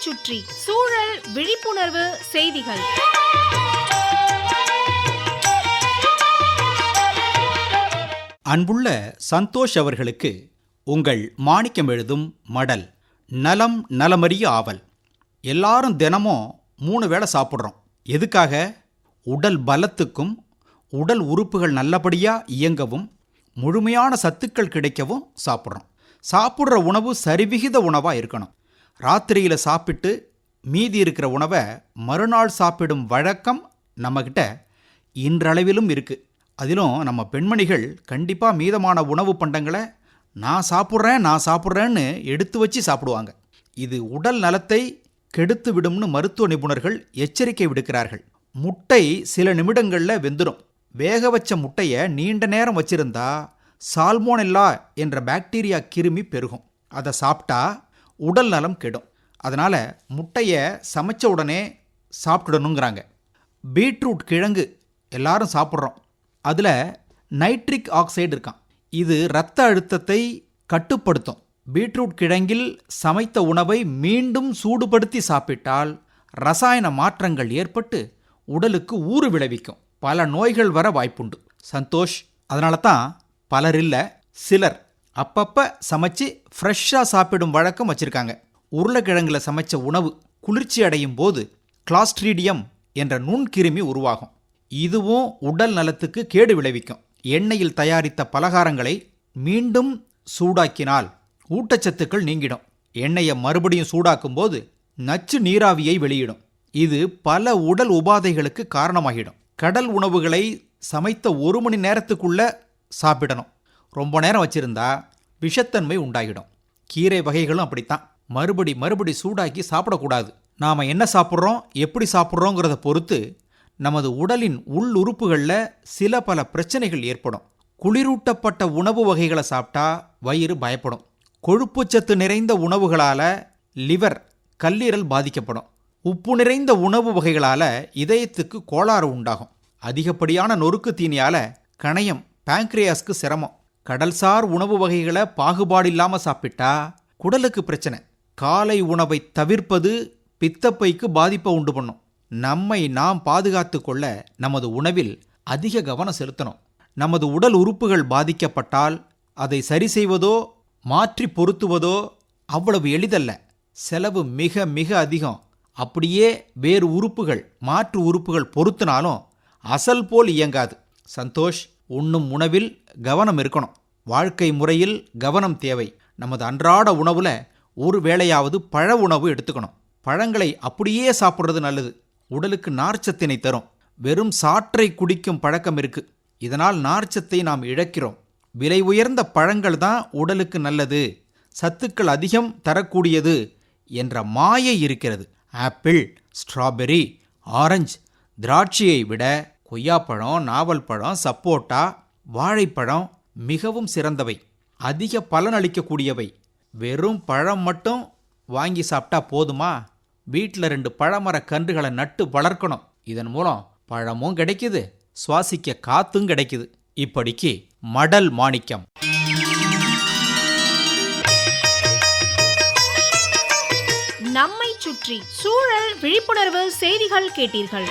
சுற்றி சூழல் விழிப்புணர்வு செய்திகள். அன்புள்ள சந்தோஷ் அவர்களுக்கு உங்கள் மாணிக்கம் எழுதும் மடல். நலம் நலமறிய ஆவல். எல்லாரும் தினமும் 3 வேளை சாப்பிட்றோம். எதுக்காக? உடல் பலத்துக்கும் உடல் உறுப்புகள் நல்லபடியாக இயங்கவும் முழுமையான சத்துக்கள் கிடைக்கவும் சாப்பிட்றோம். சாப்பிட்ற உணவு சரிவிகித உணவாக இருக்கணும். ராத்திரியில் சாப்பிட்டு மீதி இருக்கிற உணவை மறுநாள் சாப்பிடும் வழக்கம் நம்மக்கிட்ட இன்றளவிலும் இருக்குது. அதிலும் நம்ம பெண்மணிகள் கண்டிப்பாக மீதமான உணவு பண்டங்களை நான் சாப்பிட்றேன்னு எடுத்து வச்சு சாப்பிடுவாங்க. இது உடல் நலத்தை கெடுத்து விடும்னு மருத்துவ நிபுணர்கள் எச்சரிக்கை விடுக்கிறார்கள். முட்டை சில நிமிடங்களில் வெந்துடும். வேக வச்ச முட்டையை நீண்ட நேரம் வச்சிருந்தா சால்மோனெல்லா என்ற பாக்டீரியா கிருமி பெருகும். அதை சாப்பிட்டா உடல் நலம் கெடும். அதனால் முட்டையை சமைச்ச உடனே சாப்பிட்டுடணுங்கிறாங்க. பீட்ரூட் கிழங்கு எல்லாரும் சாப்பிட்றோம். அதில் நைட்ரிக் ஆக்சைடு இருக்கான். இது இரத்த அழுத்தத்தை கட்டுப்படுத்தும். பீட்ரூட் கிழங்கில் சமைத்த உணவை மீண்டும் சூடுபடுத்தி சாப்பிட்டால் ரசாயன மாற்றங்கள் ஏற்பட்டு உடலுக்கு ஊறு விளைவிக்கும். பல நோய்கள் வர வாய்ப்புண்டு. சந்தோஷ், அதனால தான் பலர் இல்லை சிலர் அப்பப்போ சமைச்சு ஃப்ரெஷ்ஷாக சாப்பிடும் வழக்கம் வச்சுருக்காங்க. உருளைக்கிழங்குல சமைச்ச உணவு குளிர்ச்சி அடையும் போது கிளாஸ்ட்ரீடியம் என்ற நுண்கிருமி உருவாகும். இதுவும் உடல் நலத்துக்கு கேடு விளைவிக்கும். எண்ணெயில் தயாரித்த பலகாரங்களை மீண்டும் சூடாக்கினால் ஊட்டச்சத்துக்கள் நீங்கிடும். எண்ணெயை மறுபடியும் சூடாக்கும் போது நச்சு நீராவியை வெளியிடும். இது பல உடல் உபாதைகளுக்கு காரணமாகிடும். கடல் உணவுகளை சமைத்த 1 மணி நேரத்துக்குள்ள சாப்பிடணும். ரொம்ப நேரம் வச்சிருந்தா விஷத்தன்மை உண்டாகிடும். கீரை வகைகளும் அப்படித்தான். மறுபடி சூடாக்கி சாப்பிடக்கூடாது. நாம் என்ன சாப்பிட்றோம், எப்படி சாப்பிட்றோங்கிறத பொறுத்து நமது உடலின் உள் உறுப்புகளில் சில பல பிரச்சனைகள் ஏற்படும். குளிரூட்டப்பட்ட உணவு வகைகளை சாப்பிட்டா வயிறு பயப்படும். கொழுப்புச்சத்து நிறைந்த உணவுகளால் லிவர், கல்லீரல் பாதிக்கப்படும். உப்பு நிறைந்த உணவு வகைகளால் இதயத்துக்கு கோளாறு உண்டாகும். அதிகப்படியான நொறுக்கு தீனியால் கணையம், பேங்க்ரியாஸ்க்கு சிரமம். கடல்சார் உணவு வகைகளை பாகுபாடு இல்லாமல் சாப்பிட்டா குடலுக்கு பிரச்சனை. காலை உணவை தவிர்ப்பது பித்தப்பைக்கு பாதிப்பை உண்டு பண்ணும். நம்மை நாம் பாதுகாத்து கொள்ள நமது உணவில் அதிக கவனம் செலுத்தணும். நமது உடல் உறுப்புகள் பாதிக்கப்பட்டால் அதை சரி செய்வதோ மாற்றி பொருத்துவதோ அவ்வளவு எளிதல்ல. செலவு மிக மிக அதிகம். அப்படியே வேறு உறுப்புகள், மாற்று உறுப்புகள் பொருத்தினாலும் அசல் போல் இயங்காது. சந்தோஷ், உண்ணும் உணவில் கவனம் இருக்கணும். வாழ்க்கை முறையில் கவனம் தேவை. நமது அன்றாட உணவில் ஒரு வேளையாவது பழ உணவு எடுத்துக்கணும். பழங்களை அப்படியே சாப்பிட்றது நல்லது. உடலுக்கு நார்ச்சத்தினை தரும். வெறும் சாற்றை குடிக்கும் பழக்கம் இருக்கு. இதனால் நார்ச்சத்தை நாம் இழக்கிறோம். விலை உயர்ந்த பழங்கள் தான் உடலுக்கு நல்லது, சத்துக்கள் அதிகம் தரக்கூடியது என்ற மாயை இருக்கிறது. ஆப்பிள், ஸ்ட்ராபெரி, ஆரஞ்சு, திராட்சையை விட கொய்யாப்பழம், நாவல் பழம், சப்போட்டா, வாழைப்பழம் மிகவும் சிறந்தவை, அதிக பலனளிக்கக்கூடியவை. வெறும் பழம் மட்டும் வாங்கி சாப்பிட்டா போதுமா? வீட்டில் 2 பழமர கன்றுகளை நட்டு வளர்க்கணும். இதன் மூலம் பழமும் கிடைக்குது, சுவாசிக்க காத்தும் கிடைக்குது. இப்படிக்கு மடல் மாணிக்கம். நம்மை சுற்றி சூழல் விழிப்புணர்வு செய்திகள் கேட்டீர்கள்.